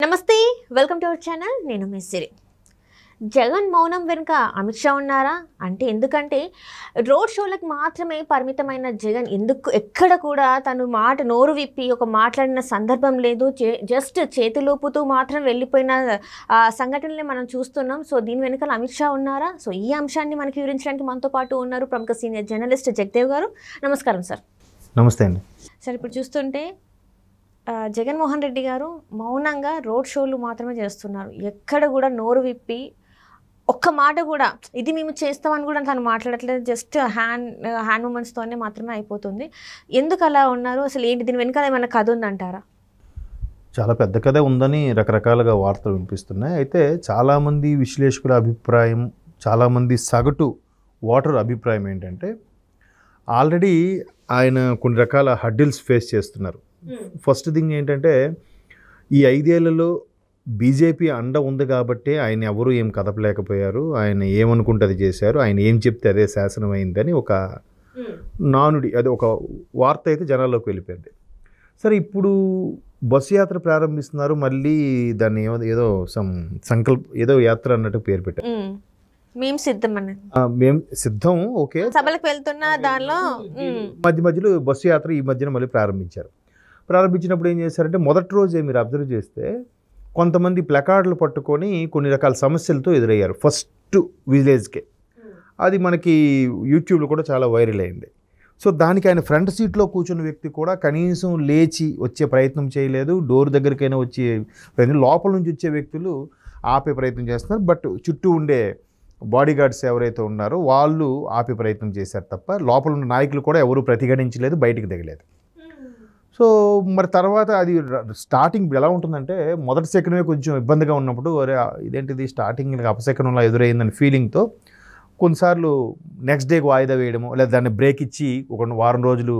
నమస్తే, welcome to our channel. నేను మీ సిరి. జగన్ మౌనం వెనుక అమిత్ షా ఉన్నారా అంటే, ఎందుకంటే రోడ్ షోలకు మాత్రమే పరిమితమైన జగన్ ఎక్కడ కూడా తను నోరు విప్పి ఒక మాట్లాడిన సందర్భం లేదు. జస్ట్ చేతులూపుతూ మాత్రం వెళ్ళిపోయిన సంఘటనలే మనం చూస్తున్నాం. సో దీని వెనుక అమిత్ షా ఉన్నారా? సో ఈ అంశాన్ని మనకి వివరించడానికి మనతో పాటు ఉన్నారు ప్రముఖ సీనియర్ జర్నలిస్ట్ జగదేవ్ గారు. నమస్కారం సార్. నమస్తే అండి. సార్, ఇప్పుడు చూస్తుంటే జగన్మోహన్ రెడ్డి గారు మౌనంగా రోడ్ షోలు మాత్రమే చేస్తున్నారు. ఎక్కడ కూడా నోరు విప్పి ఒక్క మాట కూడా ఇది మేము చేస్తామని కూడా తను మాట్లాడట్లేదు. జస్ట్ హ్యాండ్ మూమెంట్స్తోనే మాత్రమే అయిపోతుంది. ఎందుకు అలా ఉన్నారు? అసలు ఏంటి దీని వెనకాల ఏమైనా కథ ఉందంటారా? చాలా పెద్ద కథ ఉందని రకరకాలుగా వార్తలు వినిపిస్తున్నాయి. అయితే చాలామంది విశ్లేషకుల అభిప్రాయం, చాలామంది సగటు ఓటర్ అభిప్రాయం ఏంటంటే, ఆల్రెడీ ఆయన కొన్ని రకాల హడ్డిల్స్ ఫేస్ చేస్తున్నారు. ఫస్ట్ థింగ్ ఏంటంటే, ఈ 5 ఏళ్లలో బీజేపీ అండ ఉంది కాబట్టి ఆయన ఎవరు ఏం కదపలేకపోయారు. ఆయన ఏమనుకుంటే అది చేశారు, ఆయన ఏం చెప్తే అదే శాసనం అయిందని ఒక నానుడి, అది ఒక వార్త అయితే జనాల్లోకి వెళ్ళిపోయింది. సరే, ఇప్పుడు బస్సు యాత్ర ప్రారంభిస్తున్నారు. మళ్ళీ దాన్ని ఏదో ఏదో యాత్ర అన్నట్టు పేరు పెట్టారు. మేము సిద్ధం, ఓకే, సభలకు వెళ్తున్న దానిలో మధ్యలో బస్సు యాత్ర ఈ మధ్యన మళ్ళీ ప్రారంభించారు. ప్రారంభించినప్పుడు ఏం చేశారంటే, మొదటి రోజే మీరు అబ్జర్వ్ చేస్తే కొంతమంది ప్లకార్డులు పట్టుకొని కొన్ని రకాల సమస్యలతో ఎదురయ్యారు ఫస్ట్ విలేజ్కే. అది మనకి యూట్యూబ్లో కూడా చాలా వైరల్ అయింది. సో దానికి ఆయన ఫ్రంట్ సీట్లో కూర్చున్న వ్యక్తి కూడా కనీసం లేచి వచ్చే ప్రయత్నం చేయలేదు. డోర్ దగ్గరికైనా వచ్చే ప్రయత్నం, లోపల నుంచి వచ్చే వ్యక్తులు ఆపే ప్రయత్నం చేస్తున్నారు. బట్ చుట్టూ ఉండే బాడీ గార్డ్స్ ఎవరైతే ఉన్నారో వాళ్ళు ఆపే ప్రయత్నం చేశారు తప్ప లోపల ఉన్న నాయకులు కూడా ఎవరు ప్రతిఘటించలేదు, బయటికి దిగలేదు. సో మరి తర్వాత అది స్టార్టింగ్ ఎలా ఉంటుందంటే, మొదటి సెకండే కొంచెం ఇబ్బందిగా ఉన్నప్పుడు, అరే ఇదేంటిది స్టార్టింగ్ అపశకనంలా ఎదురైందని ఫీలింగ్తో కొన్నిసార్లు నెక్స్ట్ డేకి వాయిదా వేయడము, లేదా దాన్ని బ్రేక్ ఇచ్చి ఒక వారం రోజులు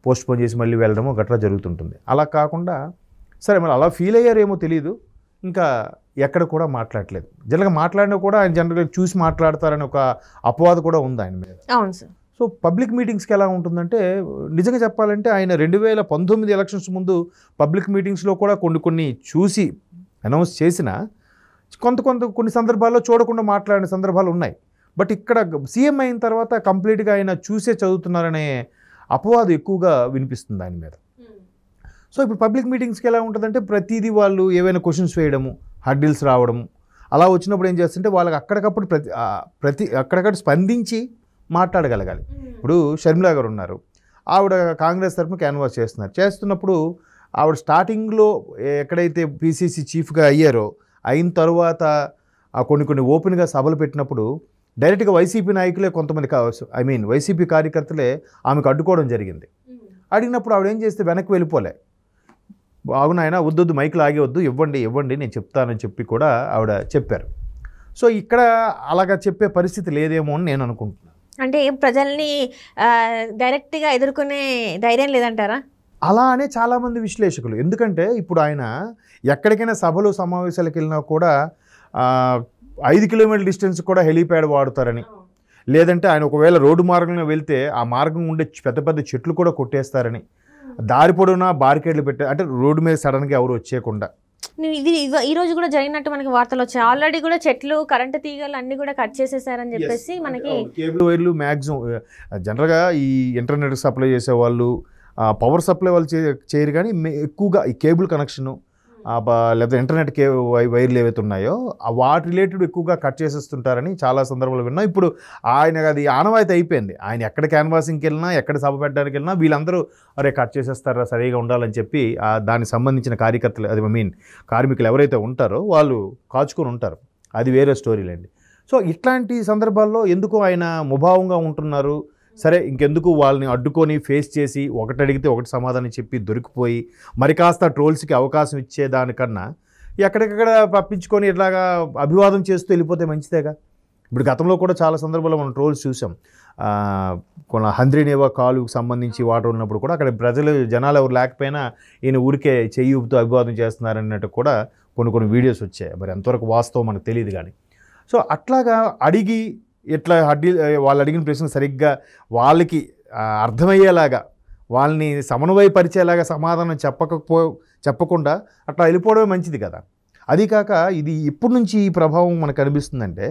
పోస్ట్పోన్ చేసి మళ్ళీ వెళ్ళడము గట్రా జరుగుతుంటుంది. అలా కాకుండా సరే మరి అలా ఫీల్ అయ్యారేమో తెలియదు, ఇంకా ఎక్కడ కూడా మాట్లాడలేదు. జనరల్గా మాట్లాడినా కూడా ఆయన జనరల్గా చూసి మాట్లాడతారని ఒక అపవాదు కూడా ఉంది ఆయన మీద. అవును సార్. సో పబ్లిక్ మీటింగ్స్కి ఎలా ఉంటుందంటే, నిజంగా చెప్పాలంటే ఆయన 2019 ఎలక్షన్స్ ముందు పబ్లిక్ మీటింగ్స్లో కూడా కొన్ని చూసి అనౌన్స్ చేసిన కొన్ని సందర్భాల్లో చూడకుండా మాట్లాడిన సందర్భాలు ఉన్నాయి. బట్ ఇక్కడ సీఎం అయిన తర్వాత కంప్లీట్గా ఆయన చూసే చదువుతున్నారనే అపవాదు ఎక్కువగా వినిపిస్తుంది ఆయన మీద. సో ఇప్పుడు పబ్లిక్ మీటింగ్స్కి ఎలా ఉంటుందంటే, ప్రతిదీ వాళ్ళు ఏవైనా క్వశ్చన్స్ వేయడము, హడ్డిల్స్ రావడము, అలా వచ్చినప్పుడు ఏం చేస్తుంటే వాళ్ళకి అక్కడికప్పుడు అక్కడికక్కడ స్పందించి మాట్లాడగలగాలి. ఇప్పుడు షర్మిలా గారు ఉన్నారు, ఆవిడ కాంగ్రెస్ తరఫున క్యాన్వాస్ చేస్తున్నప్పుడు ఆవిడ స్టార్టింగ్లో ఎక్కడైతే పిసిసి చీఫ్గా అయ్యారో, అయిన తర్వాత కొన్ని ఓపెన్గా సభలు పెట్టినప్పుడు డైరెక్ట్గా వైసీపీ నాయకులే కొంతమంది వైసీపీ కార్యకర్తలే ఆమెకు అడ్డుకోవడం జరిగింది. అడిగినప్పుడు ఆవిడ ఏం చేస్తే వెనక్కి వెళ్ళిపోలే, బాగున్నాయన వద్దు మైకులు ఆగేవద్దు, ఇవ్వండి నేను చెప్తానని చెప్పి కూడా ఆవిడ చెప్పారు. సో ఇక్కడ అలాగా చెప్పే పరిస్థితి లేదేమో అని నేను అనుకుంటున్నాను. అంటే ప్రజల్ని డైరెక్ట్గా ఎదుర్కొనే ధైర్యం లేదంటారా? అలా అనే చాలామంది విశ్లేషకులు. ఎందుకంటే ఇప్పుడు ఆయన ఎక్కడికైనా సభలు సమావేశాలకు వెళ్ళినా కూడా 5 కిలోమీటర్ల డిస్టెన్స్ కూడా హెలీప్యాడ్ వాడుతారని, లేదంటే ఆయన ఒకవేళ రోడ్డు మార్గంలో వెళ్తే ఆ మార్గం ఉండే పెద్ద చెట్లు కూడా కొట్టేస్తారని, దారి పొడవునా బారికేడ్లు పెట్టారు, అంటే రోడ్డు మీద సడన్గా ఎవరు వచ్చేయకుండా. ఇది ఈ రోజు కూడా జరిగినట్టు మనకి వార్తలు వచ్చాయి. ఆల్రెడీ కూడా చెట్లు, కరెంటు తీగలు అన్ని కూడా కట్ చేసేసారని చెప్పేసి మనకి. కేబుల్ వైర్లు మ్యాక్సిమం జనరల్గా ఈ ఇంటర్నెట్ సప్లై చేసే వాళ్ళు పవర్ సప్లై వాళ్ళు చేయరు, కానీ ఎక్కువగా ఈ కేబుల్ కనెక్షను లేకపోతే ఇంటర్నెట్ వైర్లు ఏవైతే ఉన్నాయో వాటి రిలేటెడ్ ఎక్కువగా కట్ చేసేస్తుంటారని చాలా సందర్భాలు విన్నాం. ఇప్పుడు ఆయన అది ఆనవాయితీ అయిపోయింది. ఆయన ఎక్కడ క్యాన్వాసింగ్కి వెళ్ళినా, ఎక్కడ సభ పెట్టడానికి వెళ్ళినా వీళ్ళందరూ అరే కట్ చేసేస్తారా, సరిగా ఉండాలని చెప్పి దానికి సంబంధించిన కార్యకర్తలు కార్మికులు ఎవరైతే ఉంటారో వాళ్ళు కాచుకొని ఉంటారు. అది వేరే స్టోరీలేండి. సో ఇట్లాంటి సందర్భాల్లో ఎందుకు ఆయన ముభావంగా ఉంటున్నారు, సరే ఇంకెందుకు వాళ్ళని అడ్డుకొని ఫేస్ చేసి ఒకటి అడిగితే ఒకటి సమాధానం చెప్పి దొరికిపోయి మరి కాస్త ట్రోల్స్కి అవకాశం ఇచ్చేదానికన్నా ఎక్కడికక్కడ పప్పించుకొని ఇట్లాగా అభివాదం చేస్తూ వెళ్ళిపోతే మంచిదేగా. ఇప్పుడు గతంలో కూడా చాలా సందర్భాల్లో మనం ట్రోల్స్ చూసాం. కొన్ని హంద్రీనేవా కాలుకు సంబంధించి వాటర్ ఉన్నప్పుడు కూడా అక్కడ జనాలు ఎవరు లేకపోయినా ఈయన ఊరికే చెయ్యి ఊపుతూ అభివాదం చేస్తున్నారన్నట్టు కూడా కొన్ని వీడియోస్ వచ్చాయి. మరి ఎంతవరకు వాస్తవం మనకు తెలియదు కానీ. సో అట్లాగా అడిగి ఇట్లా వాళ్ళు అడిగిన ప్రశ్న సరిగ్గా వాళ్ళకి అర్థమయ్యేలాగా, వాళ్ళని సమన్వయపరిచేలాగా సమాధానం చెప్పకుండా అట్లా వెళ్ళిపోవడమే మంచిది కదా. అది కాక ఇది ఎప్పటి నుంచి ఈ ప్రభావం మనకు కనిపిస్తుందంటే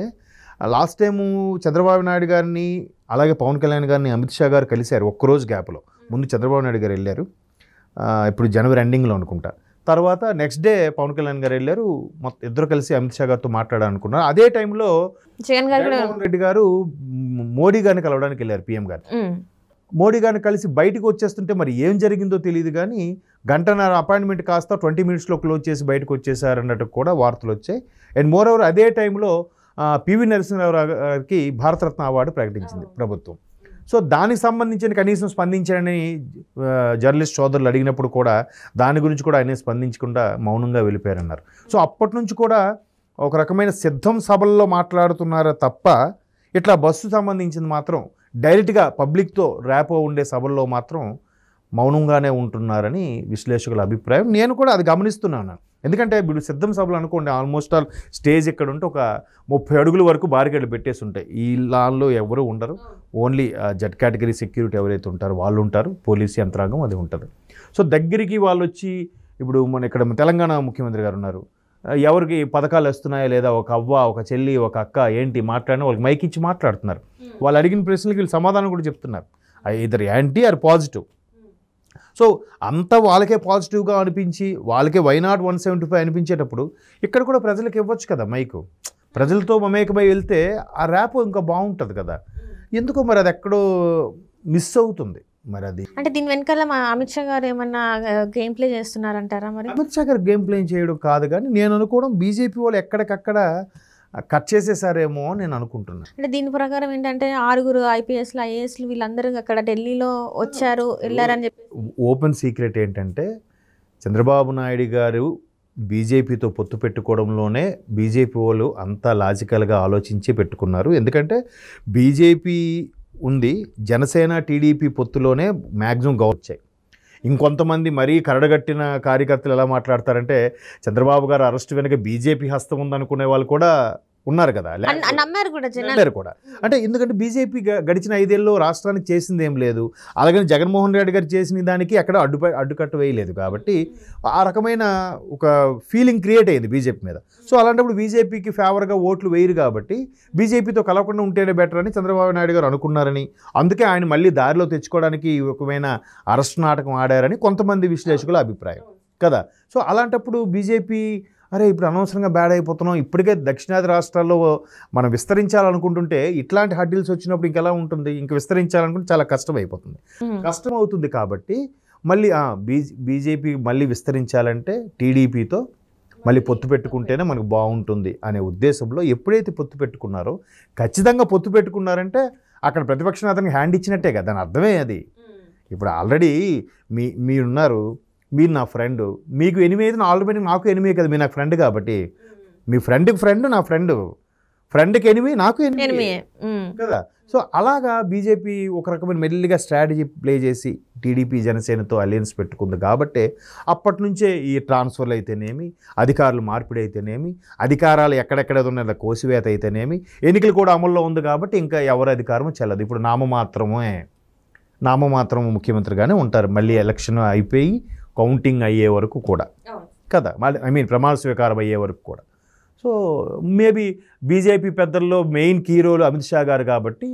లాస్ట్ టైము చంద్రబాబు నాయుడు గారిని అలాగే పవన్ కళ్యాణ్ గారిని అమిత్ షా గారు కలిశారు ఒక్కరోజు గ్యాప్లో. ముందు చంద్రబాబు నాయుడు గారు వెళ్ళారు, ఇప్పుడు జనవరి ఎండింగ్లో అనుకుంటా. తర్వాత నెక్స్ట్ డే పవన్ కళ్యాణ్ గారు వెళ్ళారు, మొత్తం ఇద్దరు కలిసి అమిత్ షా గారితో మాట్లాడాలనుకున్నారు. అదే టైంలో జగన్మోహన్ రెడ్డి గారు మోడీ గారిని కలవడానికి వెళ్ళారు, పీఎం గారు. మోడీ గారిని కలిసి బయటకు వచ్చేస్తుంటే మరి ఏం జరిగిందో తెలియదు కానీ గంటన్నర అపాయింట్మెంట్ కాస్త 20 minutesలో క్లోజ్ చేసి బయటకు వచ్చేసారన్నట్టు కూడా వార్తలు వచ్చాయి. అండ్ మోర్ ఓవర్ అదే టైంలో పివి నరసింహారావు గారికి భారతరత్న అవార్డు ప్రకటించింది ప్రభుత్వం. సో దానికి సంబంధించిన కనీసం స్పందించారని జర్నలిస్ట్ సోదరులు అడిగినప్పుడు కూడా దాని గురించి కూడా ఆయన స్పందించకుండా మౌనంగా వెళ్ళిపోయారన్నారు. సో అప్పటి నుంచి కూడా ఒక రకమైన సిద్ధం సభల్లో మాట్లాడుతున్నారా తప్ప ఇట్లా బస్సు సంబంధించింది మాత్రం డైరెక్ట్గా పబ్లిక్తో ర్యాపో ఉండే సభల్లో మాత్రం మౌనంగానే ఉంటున్నారని విశ్లేషకుల అభిప్రాయం. నేను కూడా అది గమనిస్తున్నాను. ఎందుకంటే ఇప్పుడు సిద్ధం సభలు అనుకోండి, ఆల్మోస్ట్ ఆల్ స్టేజ్ ఎక్కడ ఉంటే ఒక 30 అడుగుల వరకు బారికేడ్లు పెట్టేసి ఉంటాయి. ఈ లాన్లో ఎవరు ఉండరు, ఓన్లీ జెడ్ కేటగిరీ సెక్యూరిటీ ఎవరైతే ఉంటారో వాళ్ళు ఉంటారు, పోలీసు యంత్రాంగం అది ఉంటుంది. సో దగ్గరికి వాళ్ళు వచ్చి ఇప్పుడు మన ఇక్కడ తెలంగాణ ముఖ్యమంత్రి గారు ఉన్నారు, ఎవరికి పథకాలు వస్తున్నాయా లేదా, ఒక అవ్వ ఒక చెల్లి ఒక అక్క ఏంటి మాట్లాడినా వాళ్ళకి మైక్ ఇచ్చి మాట్లాడుతున్నారు. వాళ్ళు అడిగిన ప్రశ్నలకు వీళ్ళు సమాధానం కూడా చెప్తున్నారు, ఇద్దరు యాంటీ ఆర్ పాజిటివ్. సో అంతా వాళ్ళకే పాజిటివ్గా అనిపించి వాళ్ళకే వై నాట్ 175 అనిపించేటప్పుడు ఇక్కడ కూడా ప్రజలకు ఇవ్వచ్చు కదా మైకు. ప్రజలతో మమేకమై వెళ్తే ఆ ర్యాప్ ఇంకా బాగుంటుంది కదా. ఎందుకో మరి అది ఎక్కడో మిస్ అవుతుంది. మరి అది అంటే దీని వెనకాల మా అమిత్ షా గారు ఏమన్నా గేమ్ ప్లే చేస్తున్నారంటారా? మరి అమిత్ షా గారు గేమ్ ప్లే చేయడం కాదు కానీ నేను అనుకోవడం బీజేపీ వాళ్ళు ఎక్కడికక్కడ కట్ చేసేసారేమో నేను అనుకుంటున్నాను. అంటే దీని ప్రకారం ఏంటంటే 6 IPSలు IASలు వీళ్ళందరూ అక్కడ ఢిల్లీలో వచ్చారు వెళ్ళారని చెప్పి ఓపెన్ సీక్రెట్ ఏంటంటే చంద్రబాబు నాయుడు గారు బీజేపీతో పొత్తు పెట్టుకోవడంలోనే బీజేపీ వాళ్ళు అంతా లాజికల్గా ఆలోచించి పెట్టుకున్నారు. ఎందుకంటే బీజేపీ ఉంది, జనసేన టీడీపీ పొత్తులోనే మ్యాక్సిమం వచ్చాయి. ఇంకొంతమంది మరీ కరడగట్టిన కార్యకర్తలు ఎలా మాట్లాడతారంటే చంద్రబాబు గారు అరెస్ట్ వెనుక బీజేపీ హస్తం ఉందనుకునే వాళ్ళు కూడా ఉన్నారు కదా, నమ్మారు కూడా. అంటే ఎందుకంటే బీజేపీ గడిచిన 5 ఏళ్ళలో రాష్ట్రానికి చేసింది ఏం లేదు, అలాగని జగన్మోహన్ రెడ్డి గారు చేసిన దానికి అక్కడ అడ్డుకట్ట వేయలేదు. కాబట్టి ఆ రకమైన ఒక ఫీలింగ్ క్రియేట్ అయింది బీజేపీ మీద. సో అలాంటప్పుడు బీజేపీకి ఫేవర్గా ఓట్లు వేయరు కాబట్టి బీజేపీతో కలవకుండా ఉంటేనే బెటర్ అని చంద్రబాబు నాయుడు గారు అనుకున్నారని, అందుకే ఆయన మళ్ళీ దారిలో తెచ్చుకోవడానికి ఒకమైన అరెస్ట్ నాటకం ఆడారని కొంతమంది విశ్లేషకుల అభిప్రాయం కదా. సో అలాంటప్పుడు బీజేపీ అరే ఇప్పుడు అనవసరంగా బ్యాడ్ అయిపోతున్నాం, ఇప్పటికే దక్షిణాది రాష్ట్రాల్లో మనం విస్తరించాలనుకుంటుంటే ఇట్లాంటి హడ్డిల్స్ వచ్చినప్పుడు ఇంకెలా ఉంటుంది, ఇంక విస్తరించాలనుకుంటే చాలా కష్టం అయిపోతుంది. కష్టం అవుతుంది కాబట్టి మళ్ళీ బీజేపీ మళ్ళీ విస్తరించాలంటే టీడీపీతో మళ్ళీ పొత్తు పెట్టుకుంటేనే మనకు బాగుంటుంది అనే ఉద్దేశంలో ఎప్పుడైతే పొత్తు పెట్టుకున్నారో, ఖచ్చితంగా పొత్తు పెట్టుకున్నారంటే అక్కడ ప్రతిపక్ష నేతనికి హ్యాండ్ ఇచ్చినట్టే కదా, దాని అర్థమే అది. ఇప్పుడు ఆల్రెడీ మీరున్నారు, మీరు నా ఫ్రెండ్, మీకు ఎనిమి అయితే ఆల్రెడీ నాకు ఎనిమి కదా, మీరు నాకు ఫ్రెండ్ కాబట్టి మీ ఫ్రెండ్కి ఫ్రెండ్, నా ఫ్రెండ్కి ఎనిమి, నాకు ఎనిమి కదా. సో అలాగా బీజేపీ ఒక రకమైన మెల్లిగా స్ట్రాటజీ ప్లే చేసి టీడీపీ జనసేనతో అలయన్స్ పెట్టుకుంది. కాబట్టి అప్పటి నుంచే ఈ ట్రాన్స్ఫర్లు అయితేనేమి, అధికారులు మార్పిడి అయితేనేమి, అధికారాలు ఎక్కడెక్కడ ఉన్న కోసివేత అయితేనేమి, ఎన్నికలు కూడా అమల్లో ఉంది కాబట్టి ఇంకా ఎవరి అధికారము చెల్లదు. ఇప్పుడు నామమాత్రము ముఖ్యమంత్రిగానే ఉంటారు మళ్ళీ ఎలక్షన్ అయిపోయి కౌంటింగ్ అయ్యే వరకు కూడా కదా, ప్రమాణ స్వీకారం అయ్యే వరకు కూడా. సో మేబీ బీజేపీ పెద్దల్లో main key role Amit Shah గారు కాబట్టి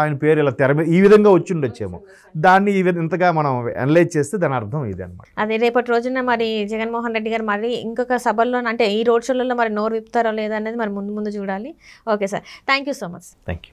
ఆయన పేరు ఇలా తెర మీద ఈ విధంగా వచ్చి ఉండొచ్చేమో. దాన్ని ఇంతగా మనం అనలైజ్ చేస్తే దాని అర్థం ఇది అనమాట. అదే రేపటి రోజున మరి జగన్మోహన్ రెడ్డి గారు మరి ఇంకొక సభల్లో అంటే ఈ రోడ్ షోలలో మరి నోరు విప్పుతారో లేదా అనేది మరి ముందు చూడాలి. Okay sir, thank you so much. Thank you.